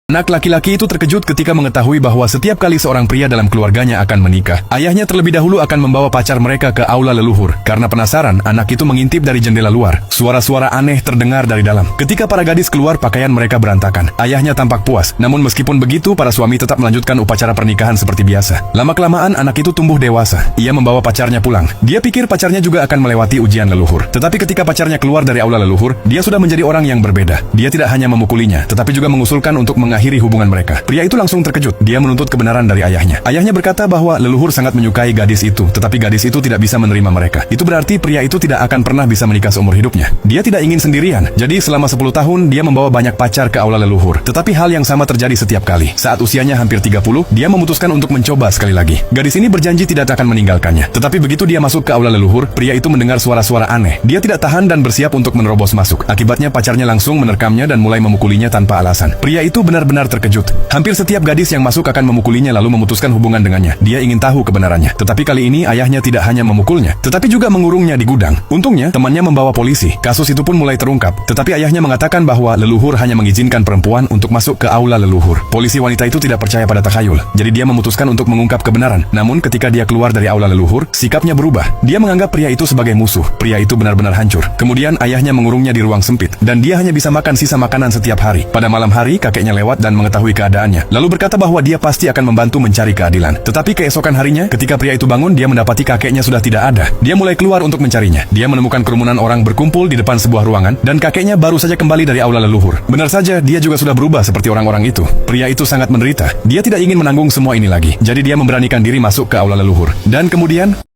Anak laki-laki itu terkejut ketika mengetahui bahwa setiap kali seorang pria dalam keluarganya akan menikah, ayahnya terlebih dahulu akan membawa pacar mereka ke aula leluhur. Karena penasaran, anak itu mengintip dari jendela luar. Suara-suara aneh terdengar dari dalam. Ketika para gadis keluar, pakaian mereka berantakan. Ayahnya tampak puas, namun meskipun begitu, para suami tetap melanjutkan upacara pernikahan seperti biasa. Lama-kelamaan, anak itu tumbuh dewasa. Ia membawa pacarnya pulang. Dia pikir pacarnya juga akan melewati ujian leluhur. Tetapi ketika pacarnya keluar dari aula leluhur, dia sudah menjadi orang yang berbeda. Dia tidak hanya memukulinya, tetapi juga mengusulkan untuk mengakhiri hubungan mereka. Pria itu langsung terkejut. Dia menuntut kebenaran dari ayahnya. Ayahnya berkata bahwa leluhur sangat menyukai gadis itu, tetapi gadis itu tidak bisa menerima mereka. Itu berarti pria itu tidak akan pernah bisa menikah seumur hidupnya. Dia tidak ingin sendirian. Jadi selama 10 tahun dia membawa banyak pacar ke aula leluhur. Tetapi hal yang sama terjadi setiap kali. Saat usianya hampir 30, dia memutuskan untuk mencoba sekali lagi. Gadis ini berjanji tidak akan meninggalkannya. Tetapi begitu dia masuk ke aula leluhur, pria itu mendengar suara-suara aneh. Dia tidak tahan dan bersiap untuk menerobos masuk. Akibatnya pacarnya langsung menerkamnya dan mulai memukulinya tanpa alasan. Pria itu benar-benar terkejut. Hampir setiap gadis yang masuk akan memukulinya lalu memutuskan hubungan dengannya. Dia ingin tahu kebenarannya. Tetapi kali ini ayahnya tidak hanya memukulnya, tetapi juga mengurungnya di gudang. Untungnya temannya membawa polisi. Kasus itu pun mulai terungkap. Tetapi ayahnya mengatakan bahwa leluhur hanya mengizinkan perempuan untuk masuk ke aula leluhur. Polisi wanita itu tidak percaya pada takhayul. Jadi dia memutuskan untuk mengungkap kebenaran. Namun ketika dia keluar dari aula leluhur, sikapnya berubah. Dia menganggap pria itu sebagai musuh. Pria itu benar-benar hancur. Kemudian ayahnya mengurungnya di ruang sempit dan dia hanya bisa makan sisa makanan setiap hari. Pada malam hari kakeknya lewat dan mengetahui keadaannya, lalu berkata bahwa dia pasti akan membantu mencari keadilan. Tetapi keesokan harinya, ketika pria itu bangun, dia mendapati kakeknya sudah tidak ada. Dia mulai keluar untuk mencarinya. Dia menemukan kerumunan orang berkumpul di depan sebuah ruangan, dan kakeknya baru saja kembali dari aula leluhur. Benar saja, dia juga sudah berubah seperti orang-orang itu. Pria itu sangat menderita. Dia tidak ingin menanggung semua ini lagi. Jadi dia memberanikan diri masuk ke aula leluhur. Dan kemudian